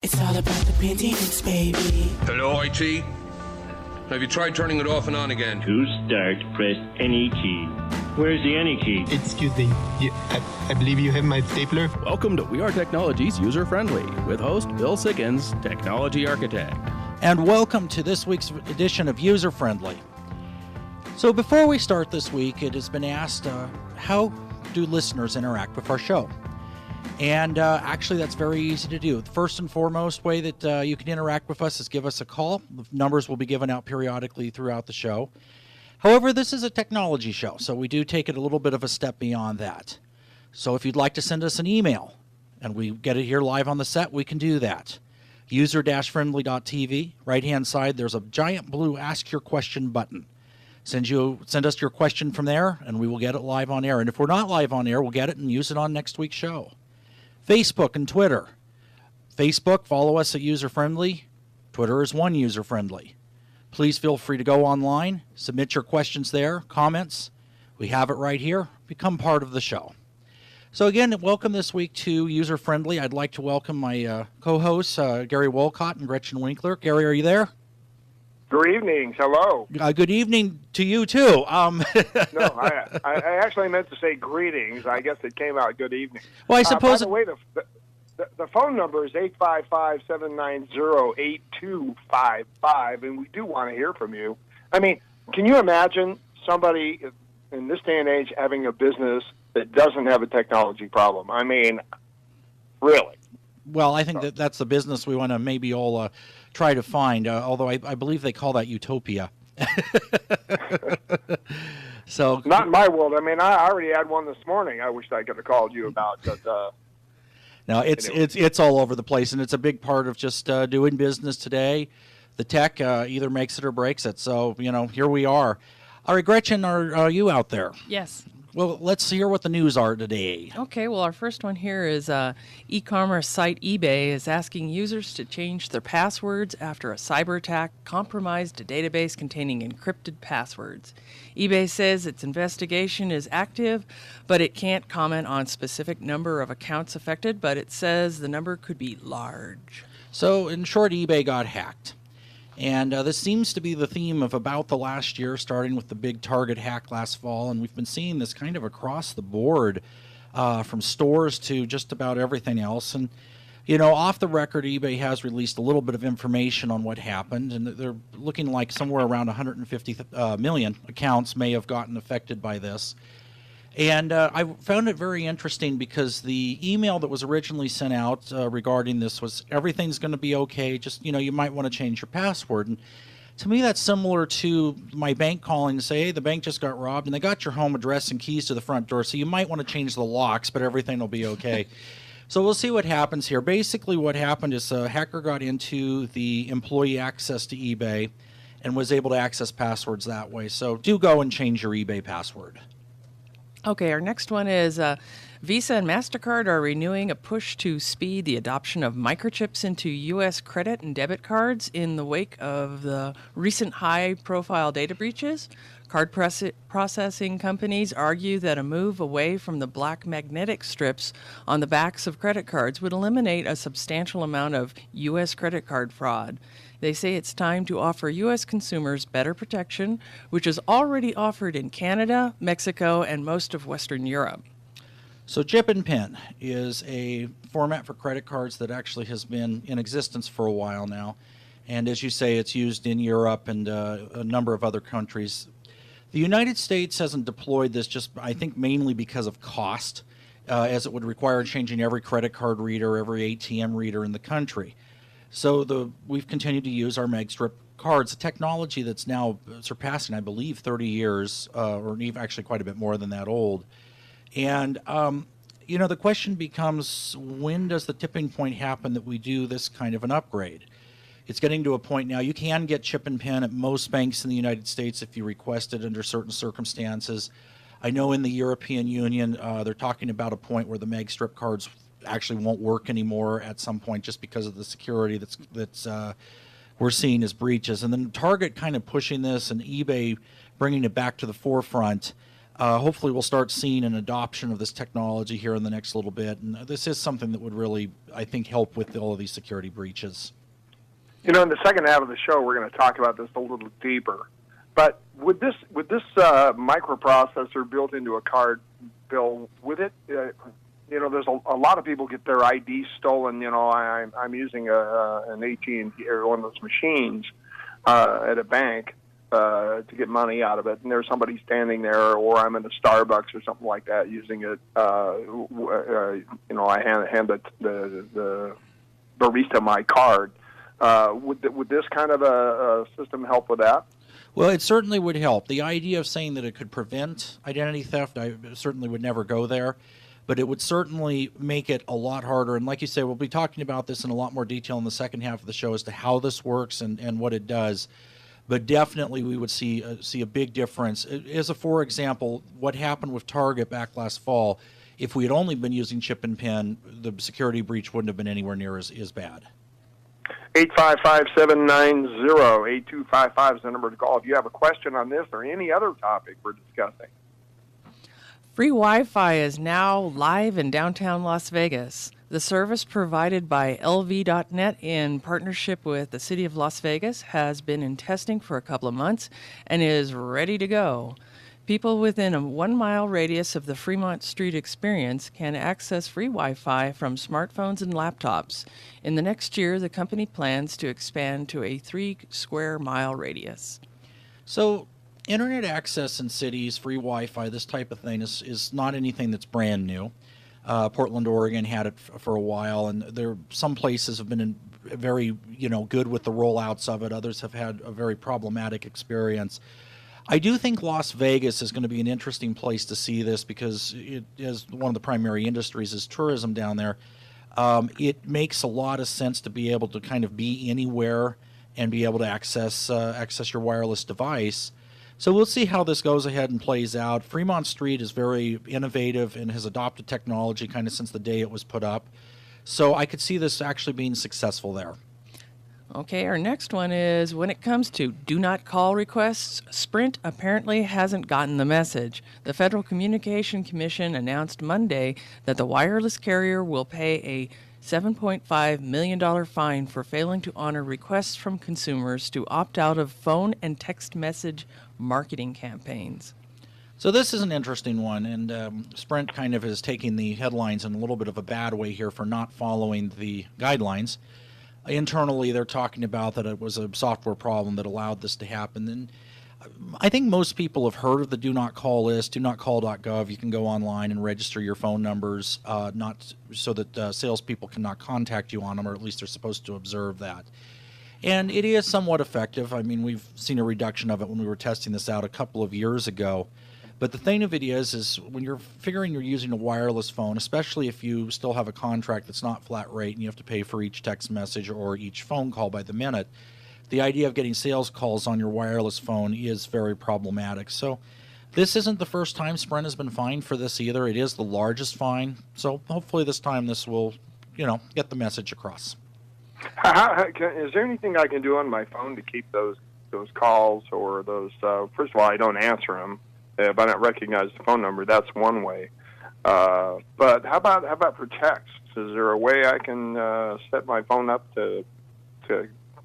It's all about the paintings, baby. Hello, IT? Have you tried turning it off and on again? To start, press any key. Where's the any key? Excuse me. I believe you have my stapler. Welcome to We Are Technology's User Friendly with host Bill Sickens, Technology Architect. And welcome to this week's edition of User Friendly. So before we start this week, it has been asked, how do listeners interact with our show? And actually, that's very easy to do. The first and foremost way that you can interact with us is give us a call. The numbers will be given out periodically throughout the show. However, this is a technology show, so we do take it a little bit of a step beyond that. So if you'd like to send us an email, and we get it here live on the set, we can do that. User-friendly.tv, right-hand side, there's a giant blue Ask Your Question button. Send us your question from there, and we will get it live on air. And if we're not live on air, we'll get it and use it on next week's show. Facebook and Twitter. Facebook, follow us at User Friendly. Twitter is one User Friendly. Please feel free to go online, submit your questions there, comments. We have it right here. Become part of the show. So again, welcome this week to User Friendly. I'd like to welcome my co-hosts, Gary Wolcott and Gretchen Winkler. Gary, are you there? Good evening. Hello. Good evening to you, too. No, I actually meant to say greetings. I guess it came out good evening. Well, I suppose... by the way, the phone number is 855-790-8255, and we do want to hear from you. I mean, can you imagine somebody in this day and age having a business that doesn't have a technology problem? I mean, really. Well, I think that's the business we want to maybe all try to find, although I believe they call that utopia. So not in my world. I mean, I already had one this morning I wish I could have called you about. But, no, it's all over the place, and it's a big part of just doing business today. The tech either makes it or breaks it. So, here we are. All right, Gretchen, are you out there? Yes. Well, let's hear what the news are today. Okay, well, our first one here is e-commerce site eBay is asking users to change their passwords after a cyber attack compromised a database containing encrypted passwords. eBay says its investigation is active, but it can't comment on specific number of accounts affected, but it says the number could be large. So, in short, eBay got hacked. And this seems to be the theme of about the last year, starting with the big Target hack last fall. And we've been seeing this kind of across the board, from stores to just about everything else. And, off the record, eBay has released a little bit of information on what happened. And they're looking like somewhere around 150 million accounts may have gotten affected by this. And I found it very interesting because the email that was originally sent out regarding this was everything's going to be okay, just, you might want to change your password. And to me, that's similar to my bank calling to say, hey, the bank just got robbed, and they got your home address and keys to the front door, so you might want to change the locks, but everything will be okay. So we'll see what happens here. Basically, what happened is a hacker got into the employee access to eBay and was able to access passwords that way. So do go and change your eBay password. Okay, our next one is Visa and MasterCard are renewing a push to speed the adoption of microchips into U.S. credit and debit cards in the wake of the recent high-profile data breaches. Card processing companies argue that a move away from the black magnetic strips on the backs of credit cards would eliminate a substantial amount of U.S. credit card fraud. They say it's time to offer U.S. consumers better protection, which is already offered in Canada, Mexico, and most of Western Europe. So chip and PIN is a format for credit cards that actually has been in existence for a while now. And as you say, it's used in Europe and a number of other countries. The United States hasn't deployed this just, I think, mainly because of cost, as it would require changing every credit card reader, every ATM reader in the country. So we've continued to use our MagStrip cards, a technology that's now surpassing, I believe, 30 years, or even actually quite a bit more than that old. And, the question becomes, when does the tipping point happen that we do this kind of an upgrade? It's getting to a point now, you can get chip and PIN at most banks in the United States if you request it under certain circumstances. I know in the European Union, they're talking about a point where the MagStrip cards actually won't work anymore at some point just because of the security that's we're seeing as breaches. And then Target kind of pushing this and eBay bringing it back to the forefront. Hopefully we'll start seeing an adoption of this technology here in the next little bit, and this is something that would really, I think, help with all of these security breaches. You know, in the second half of the show, we're going to talk about this a little deeper. But would this microprocessor built into a card, Bill, would it? You know, there's a lot of people get their ID stolen. You know, I'm using an AT&T or one of those machines at a bank to get money out of it, and there's somebody standing there, or I'm in a Starbucks or something like that using it. You know, I hand the barista my card. Would this kind of a system help with that? Well, it certainly would help. The idea of saying that it could prevent identity theft, I certainly would never go there, but it would certainly make it a lot harder. And like you say, we'll be talking about this in a lot more detail in the second half of the show as to how this works and what it does. But definitely we would see a big difference. As a for example, what happened with Target back last fall, if we had only been using chip and pin, the security breach wouldn't have been anywhere near as bad. 855-790-8255 is the number to call if you have a question on this or any other topic we're discussing. Free Wi-Fi is now live in downtown Las Vegas. The service provided by LV.net in partnership with the City of Las Vegas has been in testing for a couple of months and is ready to go. People within a 1-mile radius of the Fremont Street experience can access free Wi-Fi from smartphones and laptops. In the next year, the company plans to expand to a 3-square-mile radius. So, internet access in cities, free Wi-Fi, this type of thing is not anything that's brand new. Portland, Oregon had it for a while, and some places have been very good with the rollouts of it. Others have had a very problematic experience. I do think Las Vegas is going to be an interesting place to see this because it is one of the primary industries is tourism down there. It makes a lot of sense to be able to kind of be anywhere and be able to access your wireless device. So we'll see how this goes ahead and plays out. Fremont Street is very innovative and has adopted technology kind of since the day it was put up. So I could see this actually being successful there. Okay, our next one is when it comes to do not call requests, Sprint apparently hasn't gotten the message. The Federal Communication Commission announced Monday that the wireless carrier will pay a $7.5 million fine for failing to honor requests from consumers to opt out of phone and text message marketing campaigns. So this is an interesting one, and Sprint kind of is taking the headlines in a little bit of a bad way here for not following the guidelines. Internally, they're talking about that it was a software problem that allowed this to happen. And I think most people have heard of the Do Not Call list, donotcall.gov. You can go online and register your phone numbers, not so that salespeople cannot contact you on them, or at least they're supposed to observe that. And it is somewhat effective. I mean, we've seen a reduction of it when we were testing this out a couple of years ago. But the thing of it is when you're figuring you're using a wireless phone, especially if you still have a contract that's not flat rate and you have to pay for each text message or each phone call by the minute, the idea of getting sales calls on your wireless phone is very problematic. So this isn't the first time Sprint has been fined for this either. It is the largest fine. So hopefully this time this will, get the message across. Is there anything I can do on my phone to keep those calls or those? First of all, I don't answer them. If I don't recognize the phone number, that's one way. But how about for texts? Is there a way I can set my phone up to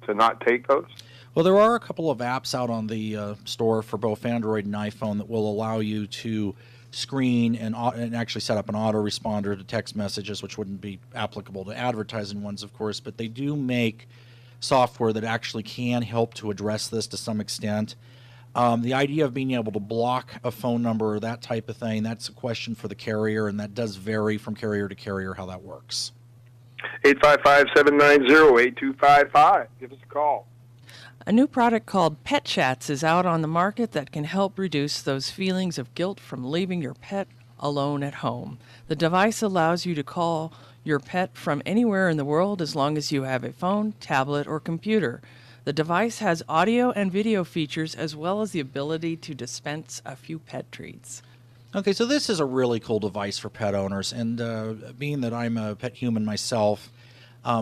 not take those? Well, there are a couple of apps out on the store for both Android and iPhone that will allow you to screen and actually set up an autoresponder to text messages, which wouldn't be applicable to advertising ones, of course. But they do make software that actually can help to address this to some extent. The idea of being able to block a phone number or that type of thing, that's a question for the carrier, and that does vary from carrier to carrier how that works. 855-790-8255. Give us a call. A new product called Pet Chats is out on the market that can help reduce those feelings of guilt from leaving your pet alone at home. The device allows you to call your pet from anywhere in the world as long as you have a phone, tablet, or computer. The device has audio and video features as well as the ability to dispense a few pet treats. Okay, so this is a really cool device for pet owners, and being that I'm a pet human myself,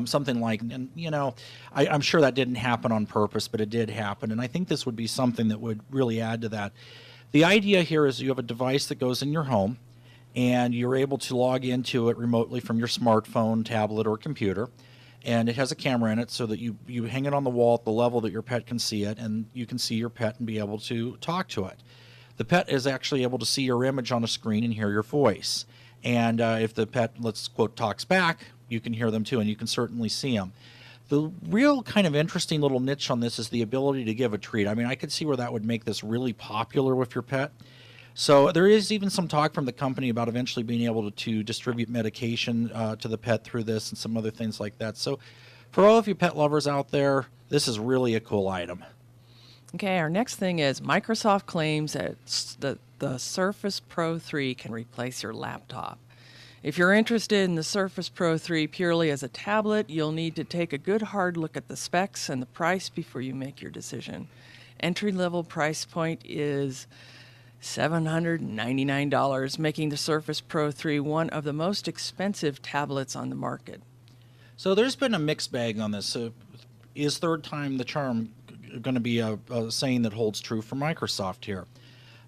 something like, and I'm sure that didn't happen on purpose, but it did happen, and I think this would be something that would really add to that. The idea here is you have a device that goes in your home, and you're able to log into it remotely from your smartphone, tablet, or computer. And it has a camera in it so that you hang it on the wall at the level that your pet can see it, and you can see your pet and be able to talk to it. The pet is actually able to see your image on a screen and hear your voice. And if the pet, let's quote, talks back, you can hear them too, and you can certainly see them. The real kind of interesting little niche on this is the ability to give a treat. I mean, I could see where that would make this really popular with your pet. So there is even some talk from the company about eventually being able to distribute medication to the pet through this and some other things like that. So for all of you pet lovers out there, this is really a cool item. Okay, our next thing is Microsoft claims that the Surface Pro 3 can replace your laptop. If you're interested in the Surface Pro 3 purely as a tablet, you'll need to take a good hard look at the specs and the price before you make your decision. Entry-level price point is $799, making the Surface Pro 3 one of the most expensive tablets on the market. So there's been a mixed bag on this. Is third time the charm going to be a saying that holds true for Microsoft here?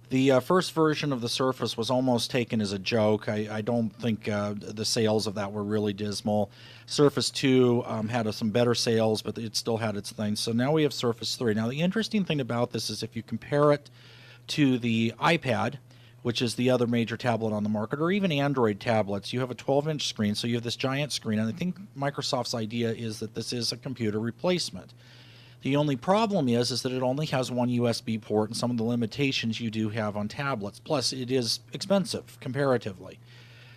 The first version of the Surface was almost taken as a joke. I don't think the sales of that were really dismal. Surface 2 had some better sales, but it still had its thing. So now we have Surface 3. Now the interesting thing about this is if you compare it to the iPad, which is the other major tablet on the market, or even Android tablets, you have a 12-inch screen, so you have this giant screen. And I think Microsoft's idea is that this is a computer replacement. The only problem is that it only has one USB port and some of the limitations you do have on tablets. Plus, it is expensive comparatively.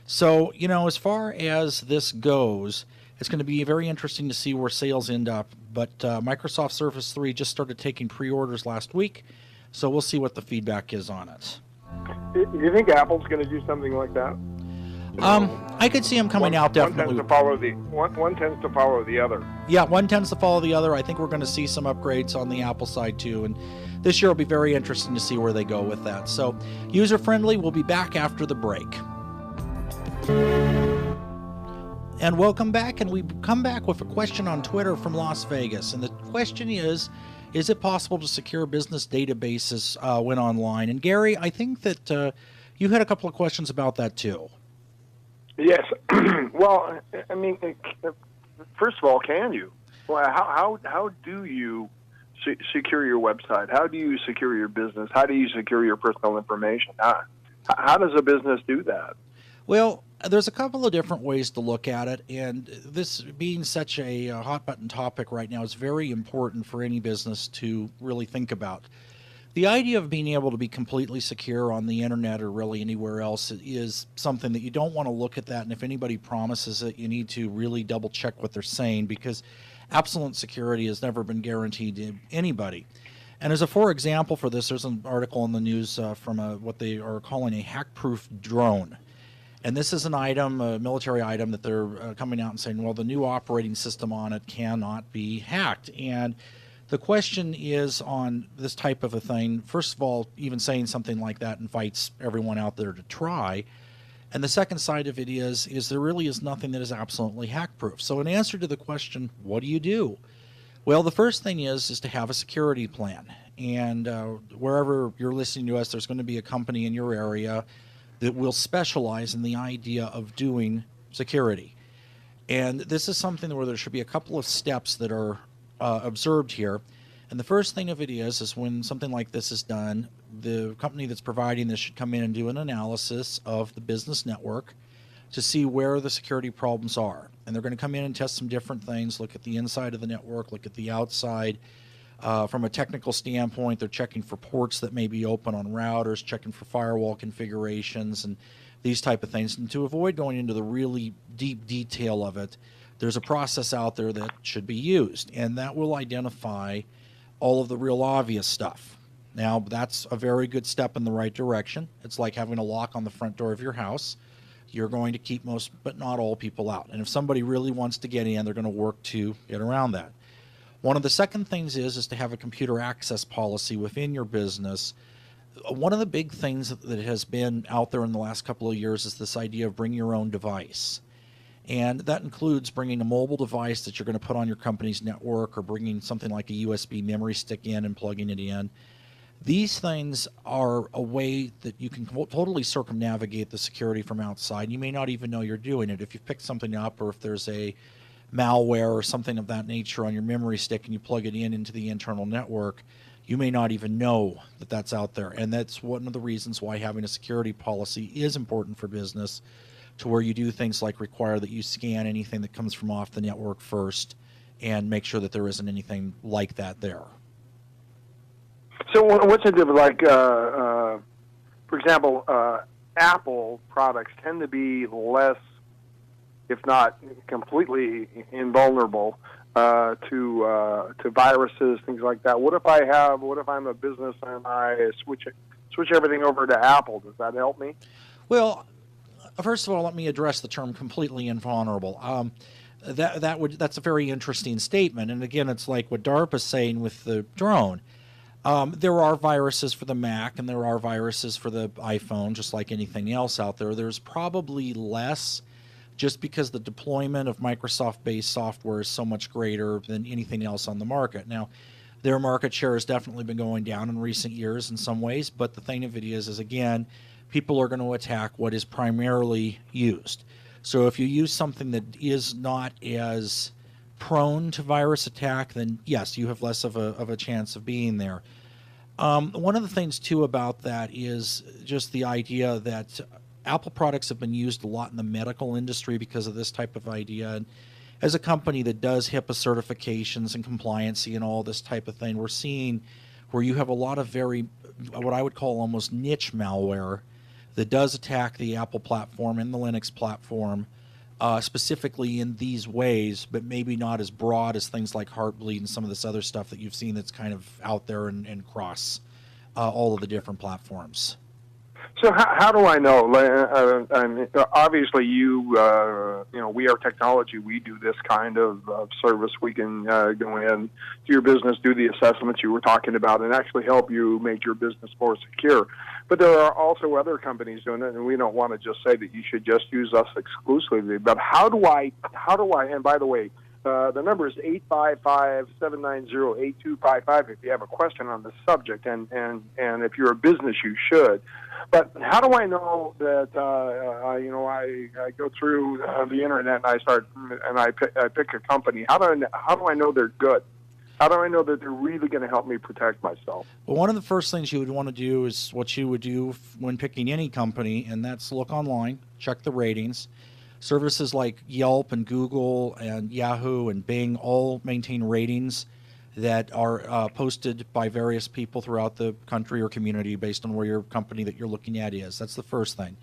So, as far as this goes, it's going to be very interesting to see where sales end up. But Microsoft Surface 3 just started taking pre-orders last week, so we'll see what the feedback is on it. Do you think Apple's going to do something like that? I could see them coming out definitely. One tends to follow the other. Yeah, one tends to follow the other. I think we're going to see some upgrades on the Apple side too, and this year will be very interesting to see where they go with that. So, user-friendly, we'll be back after the break. And welcome back, and we come back with a question on Twitter from Las Vegas, and the question is it possible to secure business databases when online? And Gary, I think that you had a couple of questions about that too. Yes. Well, I mean, first of all, can you? Well, how do you secure your website? How do you secure your business? How do you secure your personal information? How does a business do that? Well, there's a couple of different ways to look at it, and this being such a hot-button topic right now is very important for any business to really think about. The idea of being able to be completely secure on the internet or really anywhere else is something that you don't want to look at that, and if anybody promises it, you need to really double-check what they're saying, because absolute security has never been guaranteed to anybody. And as a for example for this, there's an article in the news from what they are calling a hack-proof drone. And this is an item, a military item, that they're coming out and saying, well, the new operating system on it cannot be hacked. And the question is on this type of a thing, first of all, even saying something like that invites everyone out there to try. And the second side of it is there really is nothing that is absolutely hack-proof. So in answer to the question, what do you do? Well, the first thing is to have a security plan. And wherever you're listening to us, there's going to be a company in your area that will specialize in the idea of doing security. And this is something where there should be a couple of steps that are observed here. And the first thing of it is when something like this is done, the company that's providing this should come in and do an analysis of the business network to see where the security problems are. And they're going to come in and test some different things, look at the inside of the network, look at the outside. From a technical standpoint, they're checking for ports that may be open on routers, checking for firewall configurations and these type of things. And to avoid going into the really deep detail of it, there's a process out there that should be used, and that will identify all of the real obvious stuff. Now, that's a very good step in the right direction. It's like having a lock on the front door of your house. You're going to keep most, but not all, people out. And if somebody really wants to get in, they're going to work to get around that. One of the second things is to have a computer access policy within your business. One of the big things that has been out there in the last couple of years is this idea of bring your own device. And that includes bringing a mobile device that you're going to put on your company's network, or bringing something like a USB memory stick in and plugging it in. These things are a way that you can totally circumnavigate the security from outside. You may not even know you're doing it. If you pick something up, or if there's a malware or something of that nature on your memory stick and you plug it into the internal network, you may not even know that that's out there. And that's one of the reasons why having a security policy is important for business, to where you do things like require that you scan anything that comes from off the network first and make sure that there isn't anything like that there. So what's the difference? Like, for example, Apple products tend to be less, if not completely invulnerable to viruses, things like that. What if I'm a business and I switch everything over to Apple? Does that help me? Well, first of all, let me address the term completely invulnerable. That's a very interesting statement. And again, it's like what DARPA's saying with the drone. There are viruses for the Mac and there are viruses for the iPhone, just like anything else out there. There's probably less, just because the deployment of Microsoft-based software is so much greater than anything else on the market. Now, their market share has definitely been going down in recent years in some ways, but the thing of it is again, people are going to attack what is primarily used. So if you use something that is not as prone to virus attack, then yes, you have less of a chance of being there. One of the things too about that is just the idea that Apple products have been used a lot in the medical industry because of this type of idea. And as a company that does HIPAA certifications and compliancy and all this type of thing, we're seeing where you have a lot of very, what I would call almost niche malware that does attack the Apple platform and the Linux platform, specifically in these ways, but maybe not as broad as things like Heartbleed and some of this other stuff that you've seen that's kind of out there and cross all of the different platforms. So how do I know? Obviously, we are technology. We do this kind of service. We can go in to your business, do the assessments you were talking about, and actually help you make your business more secure. But there are also other companies doing it, and we don't want to just say that you should just use us exclusively. But how do I? And by the way, the number is 855-790-8255 if you have a question on the subject, and if you're a business, you should. But how do I know that I go through the internet and I pick a company? How do I know they're good? How do I know that they're really going to help me protect myself? Well, one of the first things you would want to do is what you would do when picking any company, and that's look online, check the ratings. Services like Yelp and Google and Yahoo and Bing all maintain ratings that are posted by various people throughout the country or community based on where your company that you're looking at is. That's the first thing.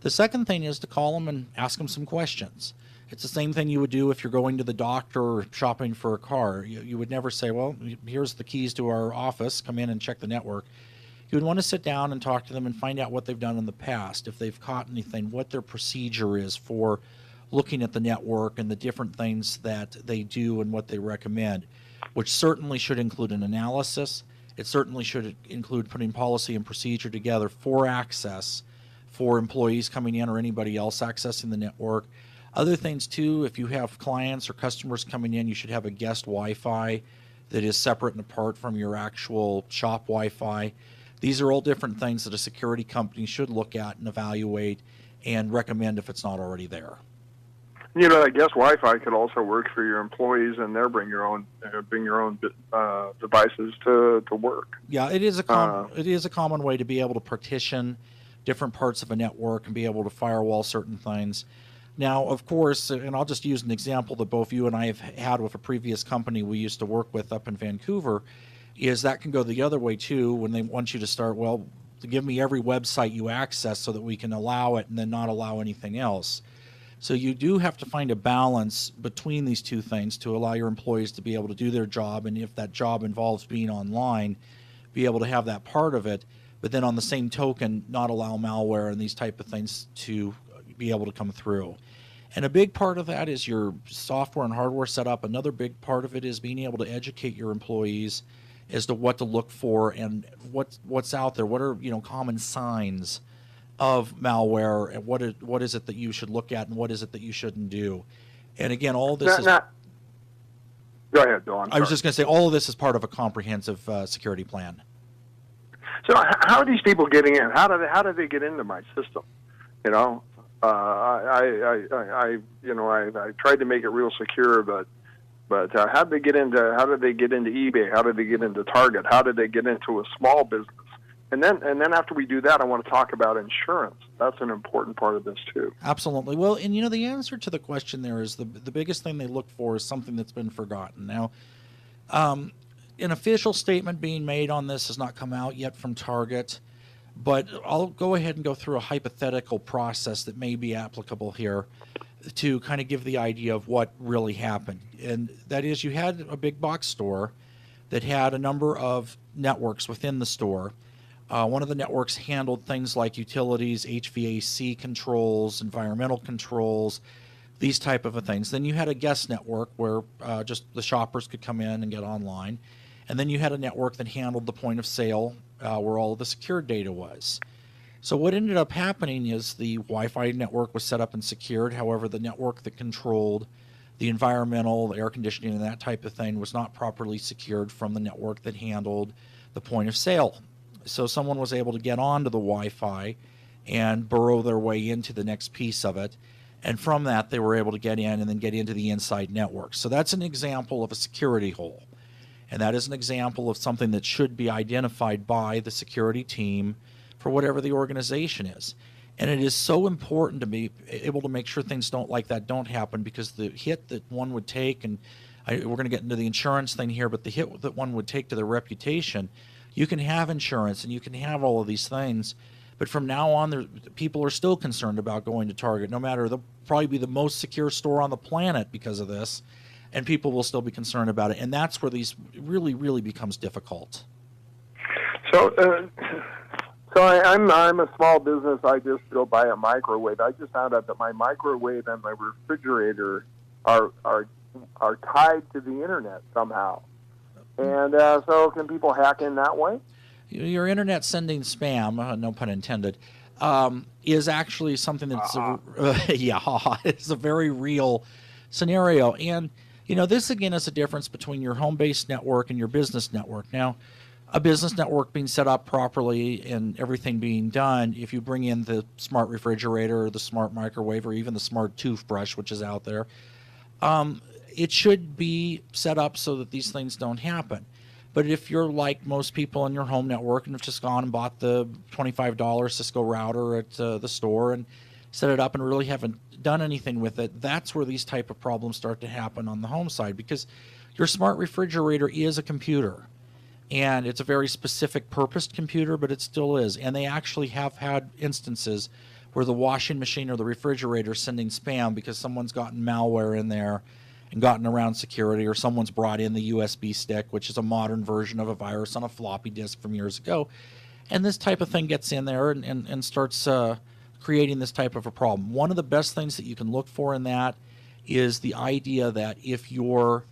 The second thing is to call them and ask them some questions. It's the same thing you would do if you're going to the doctor or shopping for a car. You would never say, well, here's the keys to our office, come in and check the network. You would want to sit down and talk to them and find out what they've done in the past, if they've caught anything, what their procedure is for looking at the network and the different things that they do and what they recommend, which certainly should include an analysis. It certainly should include putting policy and procedure together for access for employees coming in or anybody else accessing the network. Other things too, if you have clients or customers coming in, you should have a guest Wi-Fi that is separate and apart from your actual shop Wi-Fi. These are all different things that a security company should look at and evaluate and recommend if it's not already there. I guess Wi-Fi could also work for your employees, and they're bring your own devices to work. Yeah, it is a common way to be able to partition different parts of a network and be able to firewall certain things. Now, of course, and I'll just use an example that both you and I have had with a previous company we used to work with up in Vancouver, is that can go the other way too when they want you to start, well, to give me every website you access so that we can allow it and then not allow anything else. So you do have to find a balance between these two things to allow your employees to be able to do their job, and if that job involves being online, be able to have that part of it, but then on the same token, not allow malware and these type of things to be able to come through. And a big part of that is your software and hardware setup. Another big part of it is being able to educate your employees as to what to look for and what's out there. What are common signs of malware, and what is it that you should look at, and what is it that you shouldn't do? And again, all this is. Go ahead, Bill. I was just going to say all of this is part of a comprehensive security plan. So how are these people getting in? How do they get into my system? You know, I tried to make it real secure, but how did they get into eBay? How did they get into Target? How did they get into a small business? And then after we do that, I want to talk about insurance. That's an important part of this too. Absolutely. Well, and the answer to the question there is the biggest thing they look for is something that's been forgotten. Now, an official statement being made on this has not come out yet from Target, but I'll go ahead and go through a hypothetical process that may be applicable here to kind of give the idea of what really happened. And that is, you had a big box store that had a number of networks within the store. One of the networks handled things like utilities, HVAC controls, environmental controls, these type of things. Then you had a guest network where just the shoppers could come in and get online. And then you had a network that handled the point of sale where all of the secured data was. So what ended up happening is the Wi-Fi network was set up and secured. However, the network that controlled the environmental, the air conditioning, and that type of thing was not properly secured from the network that handled the point of sale. So someone was able to get onto the Wi-Fi and burrow their way into the next piece of it. And from that, they were able to get in and then get into the inside network. So that's an example of a security hole. And that is an example of something that should be identified by the security team for whatever the organization is. And it is so important to be able to make sure things like that don't happen, because the hit that one would take, and we're going to get into the insurance thing here, but the hit that one would take to their reputation, you can have insurance and you can have all of these things, but from now on, people are still concerned about going to Target, no matter, they'll probably be the most secure store on the planet because of this, and people will still be concerned about it. And that's where these really, really becomes difficult. So I'm a small business. I just go buy a microwave. I just found out that my microwave and my refrigerator are tied to the internet somehow. And so can people hack in that way? Your internet sending spam, no pun intended, is actually something that's it's a very real scenario. And this again is a difference between your home-based network and your business network. Now, a business network being set up properly and everything being done, if you bring in the smart refrigerator or the smart microwave or even the smart toothbrush, which is out there, it should be set up so that these things don't happen. But if you're like most people in your home network and have just gone and bought the $25 Cisco router at the store and set it up and really haven't done anything with it, that's where these type of problems start to happen on the home side, because your smart refrigerator is a computer. And it's a very specific purposed computer, but it still is. And they actually have had instances where the washing machine or the refrigerator is sending spam because someone's gotten malware in there and gotten around security, or someone's brought in the USB stick, which is a modern version of a virus on a floppy disk from years ago. And this type of thing gets in there and starts creating this type of a problem. One of the best things that you can look for in that is the idea that if your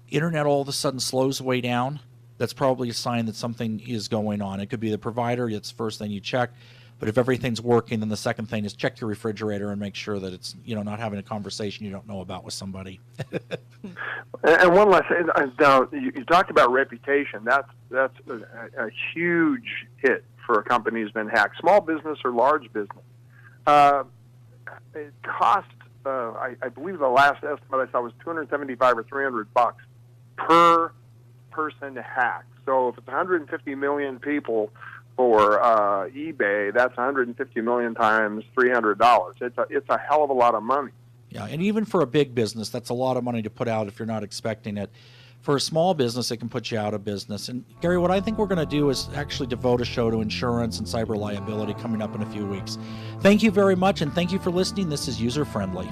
internet all of a sudden slows way down, that's probably a sign that something is going on. It could be the provider. It's the first thing you check. But if everything's working, then the second thing is check your refrigerator and make sure that it's not having a conversation you don't know about with somebody. And one last thing. Now, you talked about reputation. That's a huge hit for a company who's been hacked, small business or large business. It cost, I believe the last estimate I saw was $275 or $300 per person hacked. So if it's 150 million people for eBay, that's 150 million times $300. It's a hell of a lot of money. Yeah, and even for a big business, that's a lot of money to put out if you're not expecting it. For a small business, it can put you out of business. And Gary, what I think we're going to do is actually devote a show to insurance and cyber liability coming up in a few weeks. Thank you very much, and thank you for listening. This is User Friendly.